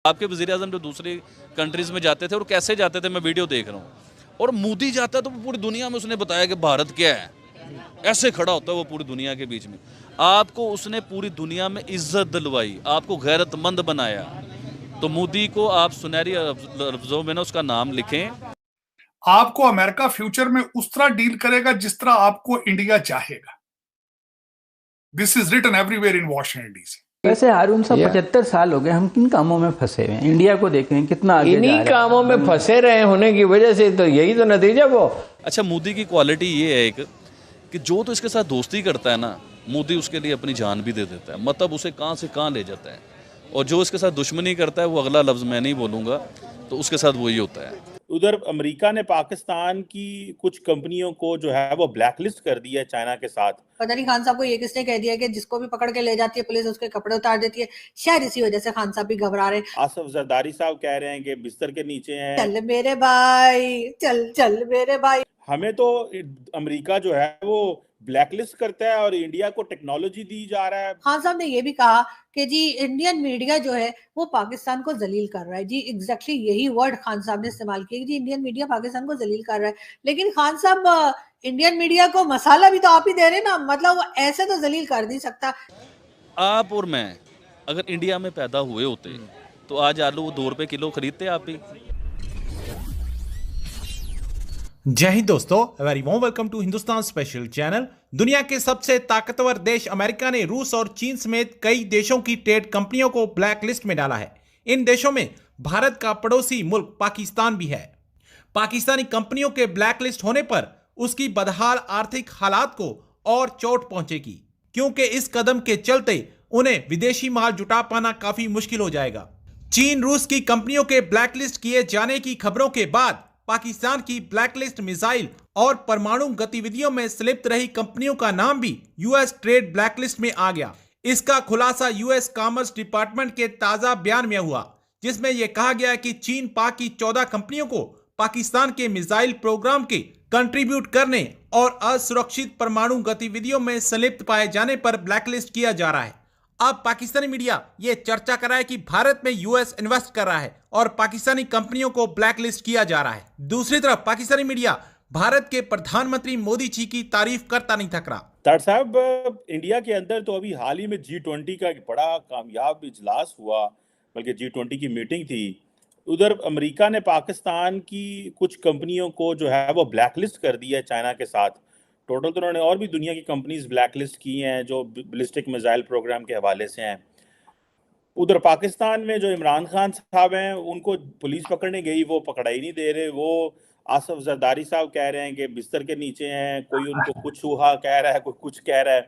आपके वज़ीर-ए-आज़म जो दूसरी कंट्रीज़ में जाते थे और कैसे जाते थे, मैं वीडियो देख रहा हूँ। और मोदी जाता है तो पूरी दुनिया में उसने बताया कि भारत क्या है, ऐसे खड़ा होता है वो पूरी दुनिया के बीच में। आपको उसने पूरी दुनिया में इज्जत दिलवाई, आपको गैरतमंद बनाया। तो मोदी को आप सुनहरी लफ्जों में ना उसका नाम लिखें। आपको अमेरिका फ्यूचर में उस तरह डील करेगा जिस तरह आपको इंडिया चाहेगा। This is written everywhere in Washington DC. वैसे हारून साहब 75 साल हो गए, हम किन कामों में फंसे हुए हैं? इंडिया को देखें कितना आगे जा रहा है। इन्हीं कामों में फंसे रहे होने की वजह से तो यही तो नतीजा वो। अच्छा, मोदी की क्वालिटी ये है एक कि जो तो इसके साथ दोस्ती करता है ना, मोदी उसके लिए अपनी जान भी दे देता है, मतलब उसे कहाँ से कहाँ ले जाता है। और जो इसके साथ दुश्मनी करता है वो अगला लफ्ज़ मैं नहीं बोलूँगा, तो उसके साथ वही होता है। उधर अमेरिका ने पाकिस्तान की कुछ कंपनियों को जो है वो ब्लैकलिस्ट कर दिया है चाइना के साथ। पता नहीं खान साहब को ये किसने कह दिया कि जिसको भी पकड़ के ले जाती है पुलिस उसके कपड़े उतार देती है। शायद इसी वजह से खान साहब भी घबरा रहे हैं। आसिफ जरदारी साहब कह रहे हैं कि बिस्तर के नीचे हैं। चल मेरे भाई, चल चल मेरे भाई। हमें तो अमेरिका जो है वो ब्लैकलिस्ट करता है और इंडिया को टेक्नोलॉजी दी जा रहा है। खान साहब ने ये भी कहा कि जी इंडियन मीडिया जो है वो पाकिस्तान को जलील कर रहा है। जी एग्जैक्टली यही वर्ड खान साहब ने इस्तेमाल किया, जी इंडियन मीडिया पाकिस्तान को जलील कर रहा है। लेकिन खान साहब, इंडियन मीडिया को मसाला भी तो आप ही दे रहे हैं ना, मतलब वो ऐसे तो जलील कर नहीं सकता। आप और मैं अगर इंडिया में पैदा हुए होते तो आज आलू वो 2 रुपए किलो खरीदते आप भी। जय हिंद दोस्तों, very warm welcome to Hindustan special channel. दुनिया के सबसे ताकतवर देश अमेरिका ने रूस और चीन समेत कई देशों की ट्रेड कंपनियों को ब्लैक लिस्ट में डाला है। इन देशों में भारत का पड़ोसी मुल्क पाकिस्तान भी है। पाकिस्तानी कंपनियों के ब्लैक लिस्ट होने पर उसकी बदहाल आर्थिक हालात को और चोट पहुंचेगी, क्योंकि इस कदम के चलते उन्हें विदेशी माल जुटा पाना काफी मुश्किल हो जाएगा। चीन रूस की कंपनियों के ब्लैकलिस्ट किए जाने की खबरों के बाद पाकिस्तान की ब्लैकलिस्ट मिसाइल और परमाणु गतिविधियों में संलिप्त रही कंपनियों का नाम भी यूएस ट्रेड ब्लैकलिस्ट में आ गया। इसका खुलासा यूएस कॉमर्स डिपार्टमेंट के ताजा बयान में हुआ, जिसमें यह कहा गया कि चीन पाक की 14 कंपनियों को पाकिस्तान के मिसाइल प्रोग्राम के कंट्रीब्यूट करने और असुरक्षित परमाणु गतिविधियों में संलिप्त पाए जाने पर ब्लैकलिस्ट किया जा रहा है। अब पाकिस्तानी मीडिया ये चर्चा कर रहा है कि भारत में यूएस इन्वेस्ट कर रहा है और पाकिस्तानी कंपनियों को ब्लैकलिस्ट किया जा रहा है। दूसरी तरफ पाकिस्तानी मीडिया भारत के प्रधानमंत्री मोदी जी की तारीफ करता नहीं थक रहा। तार साहब, इंडिया के अंदर तो अभी हाल ही में G20 का एक बड़ा कामयाब इजलास हुआ, बल्कि G20 की मीटिंग थी। उधर अमेरिका ने पाकिस्तान की कुछ कंपनियों को जो है वो ब्लैकलिस्ट कर दिया है चाइना के साथ। टोटल तो उन्होंने और भी दुनिया की कंपनीज ब्लैकलिस्ट की हैं जो बैलिस्टिक मिसाइल प्रोग्राम के हवाले से हैं। उधर पाकिस्तान में जो इमरान खान साहब हैं उनको पुलिस पकड़ने गई, वो पकड़ा ही नहीं दे रहे। वो आसिफ जरदारी साहब कह रहे हैं कि बिस्तर के नीचे हैं, कोई उनको कुछ हुआ कह रहा है, कोई कुछ कह रहा है।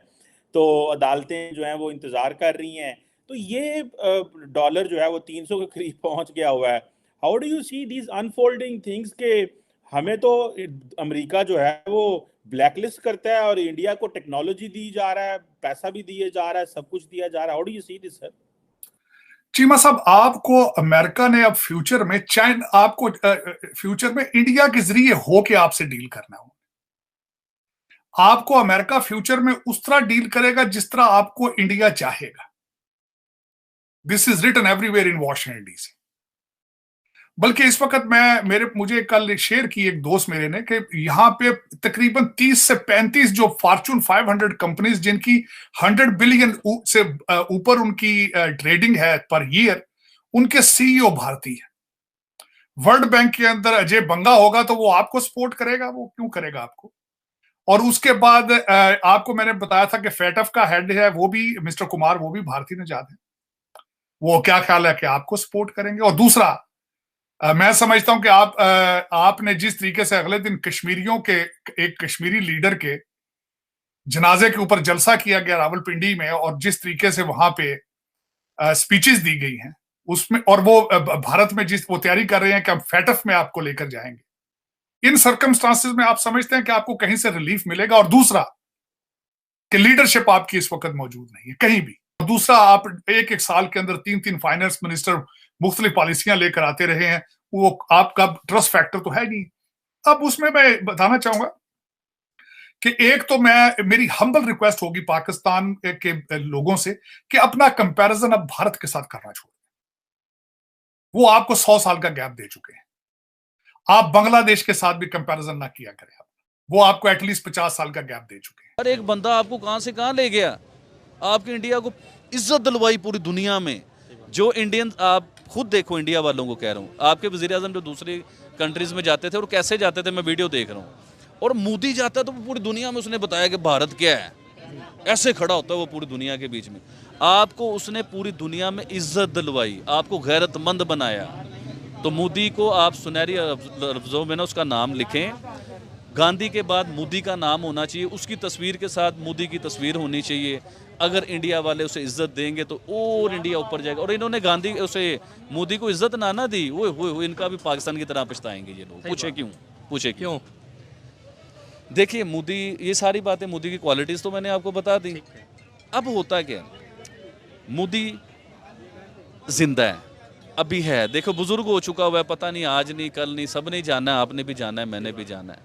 तो अदालतें जो हैं वो इंतज़ार कर रही हैं। तो ये डॉलर जो है वो 300 के करीब पहुंच गया हुआ है। How do you see these unfolding things के हमें तो अमेरिका जो है वो ब्लैकलिस्ट करता है और इंडिया को टेक्नोलॉजी दी जा रहा है, पैसा भी दिया जा रहा है, सब कुछ दिया जा रहा है। How do you see this sir? Cheema साहब, आपको अमेरिका ने अब फ्यूचर में फ्यूचर में इंडिया के जरिए होके आपसे डील करना हो। आपको अमेरिका फ्यूचर में उस तरह डील करेगा जिस तरह आपको इंडिया चाहेगा। This is written everywhere in Washington DC. बल्कि इस वक्त मुझे कल शेयर की एक दोस्त मेरे ने कि यहां पे तकरीबन 30 से 35 जो फॉर्चून 500 कंपनीज जिनकी 100 बिलियन से ऊपर उनकी ट्रेडिंग है पर ईयर, उनके सीईओ भारतीय है। वर्ल्ड बैंक के अंदर अजय बंगा होगा तो वो आपको सपोर्ट करेगा? वो क्यों करेगा आपको? और उसके बाद आपको मैंने बताया था कि फेटफ का हेड है वो भी मिस्टर कुमार, वो भी भारतीय निजात है। वो क्या ख्याल है कि आपको सपोर्ट करेंगे? और दूसरा, मैं समझता हूं कि आपने जिस तरीके से अगले दिन कश्मीरियों के एक कश्मीरी लीडर के जनाजे के ऊपर जलसा किया गया रावलपिंडी में, और जिस तरीके से वहां पे स्पीचेस दी गई हैं उसमें, और वो भारत में वो तैयारी कर रहे हैं कि हम फेटफ में आपको लेकर जाएंगे, इन सर्कमस्टांसेस में आप समझते हैं कि आपको कहीं से रिलीफ मिलेगा? और दूसरा कि लीडरशिप आपकी इस वक्त मौजूद नहीं है कहीं भी। और दूसरा, आप एक साल के अंदर 3 फाइनेंस मिनिस्टर मुख्तलिफ पॉलिसियां लेकर आते रहे हैं, वो आपका ट्रस्ट फैक्टर तो है नहीं। अब उसमें मैं बताना चाहूंगा कि एक तो मेरी हम्बल रिक्वेस्ट होगी पाकिस्तान के लोगों से कि अपना कंपैरिजन अब भारत के साथ करना छोड़। वो आपको 100 साल का गैप दे चुके हैं। आप बांग्लादेश के साथ भी कंपैरिजन ना किया करें, वो आपको एटलीस्ट 50 साल का गैप दे चुके हैं। हर एक बंदा आपको कहां से कहां ले गया, आपकी इंडिया को इज्जत दिलवाई पूरी दुनिया में। जो इंडियन, आप खुद देखो, इंडिया वालों को कह रहा हूँ, आपके वजीर आजम जो दूसरी कंट्रीज में जाते थे और कैसे जाते थे, मैं वीडियो देख रहा हूँ, और मोदी जाता है तो पूरी दुनिया में उसने बताया कि भारत क्या है, ऐसे खड़ा होता है वो पूरी दुनिया के बीच में। आपको उसने पूरी दुनिया में इज्जत दिलवाई, आपको गैरतमंद बनाया। तो मोदी को आप सुनहरी लफ्ज़ों में ना उसका नाम लिखें। गांधी के बाद मोदी का नाम होना चाहिए, उसकी तस्वीर के साथ मोदी की तस्वीर होनी चाहिए। अगर इंडिया वाले उसे इज्जत देंगे तो और इंडिया ऊपर जाएगा। और इन्होंने गांधी उसे मोदी को इज्जत ना दी, वो इनका भी पाकिस्तान की तरह पछताएंगे ये लोग। पूछे क्यों? देखिए मोदी, ये सारी बातें, मोदी की क्वालिटीज़ तो मैंने आपको बता दी। अब होता क्या, मोदी जिंदा है, अभी है, देखो बुजुर्ग हो चुका हुआ है, पता नहीं आज नहीं कल नहीं, सब ने जाना है, आपने भी जाना है, मैंने भी जाना है।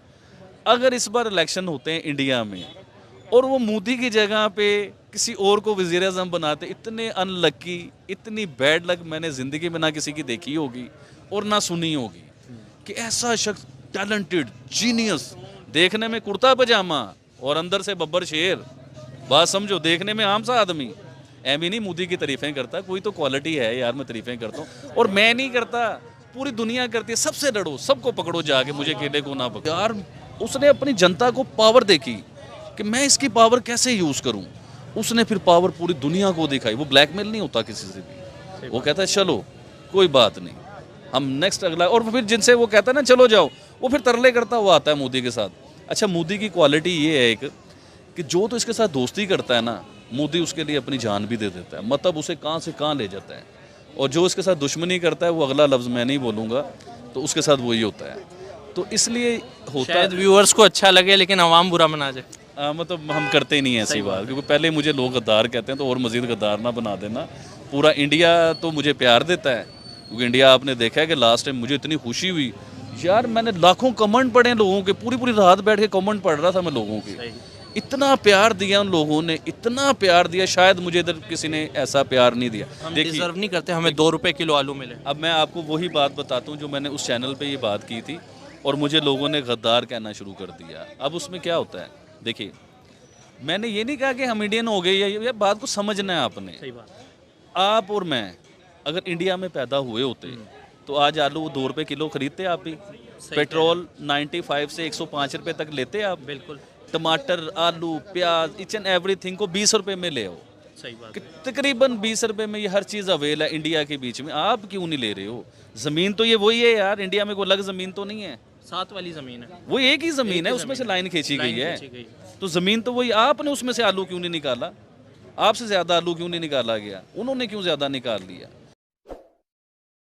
अगर इस बार इलेक्शन होते हैं इंडिया में और वो मोदी की जगह पे किसी और को वज़ीर आज़म बनाते, इतने अनलकी, इतनी बैड लक मैंने ज़िंदगी में ना किसी की देखी होगी और ना सुनी होगी कि ऐसा शख्स, टैलेंटेड, जीनियस, देखने में कुर्ता पजामा और अंदर से बब्बर शेर, बात समझो, देखने में आम सा आदमी। एम ही नहीं मोदी की तारीफें करता, कोई तो क्वालिटी है यार, मैं तारीफें करता हूँ। और मैं नहीं करता, पूरी दुनिया करती है। सबसे लड़ो, सबको पकड़ो जाके, मुझे अकेले को ना पकड़ो यार। उसने अपनी जनता को पावर देखी कि मैं इसकी पावर कैसे यूज़ करूं, उसने फिर पावर पूरी दुनिया को दिखाई। वो ब्लैकमेल नहीं होता किसी से भी, वो कहता है चलो कोई बात नहीं, हम नेक्स्ट अगला। और फिर जिनसे वो कहता है ना चलो जाओ, वो फिर तरले करता हुआ आता है मोदी के साथ। अच्छा, मोदी की क्वालिटी ये है एक कि जो तो इसके साथ दोस्ती करता है ना, मोदी उसके लिए अपनी जान भी दे देता है, मतलब उसे कहाँ से कहाँ ले जाता है। और जो इसके साथ दुश्मनी करता है, वो अगला लफ्ज़ मैं नहीं बोलूँगा, तो उसके साथ वही होता है। तो इसलिए होता है, व्यूअर्स को अच्छा लगे लेकिन आवाम बुरा मना जाए। मतलब हम करते ही नहीं है ऐसी बात, क्योंकि पहले मुझे लोग गद्दार कहते हैं, तो और मज़ीद गद्दार ना बना देना। पूरा इंडिया तो मुझे प्यार देता है, क्योंकि इंडिया आपने देखा है कि लास्ट टाइम मुझे इतनी खुशी हुई यार, मैंने लाखों कमेंट पढ़े लोगों के, पूरी रात बैठ के कमेंट पढ़ रहा था मैं लोगों के। इतना प्यार दिया उन लोगों ने, इतना प्यार दिया, शायद मुझे इधर किसी ने ऐसा प्यार नहीं दिया। हम डिजर्व नहीं करते, हमें 2 रुपए किलो आलू मिले। अब मैं आपको वही बात बताता हूँ जो मैंने उस चैनल पे ये बात की थी, और मुझे लोगों ने गद्दार कहना शुरू कर दिया। अब उसमें क्या होता है, देखिए मैंने ये नहीं कहा कि हम इंडियन हो गए, ये बात को समझना है आपने। सही बात। आप और मैं अगर इंडिया में पैदा हुए होते तो आज आलू 2 रुपए किलो खरीदते आप भी, पेट्रोल 95 से 105 रुपए तक लेते आप, बिल्कुल। टमाटर, आलू, प्याज, ईच एंड एवरीथिंग को 20 रुपए में ले आओ। सही बात। कि तकरीबन 20 रुपए में ये हर चीज़ अवेल है इंडिया के बीच में, आप क्यों नहीं ले रहे हो? ज़मीन तो ये वही है यार, इंडिया में कोई अलग ज़मीन तो नहीं है, साथ वाली ज़मीन है, वो एक ही ज़मीन है, उसमें से लाइन खींची गई है, तो ज़मीन तो वही। आपने उसमें से आलू क्यों नहीं निकाला? आपसे ज़्यादा आलू क्यों नहीं निकाला गया? उन्होंने क्यों ज़्यादा निकाल लिया?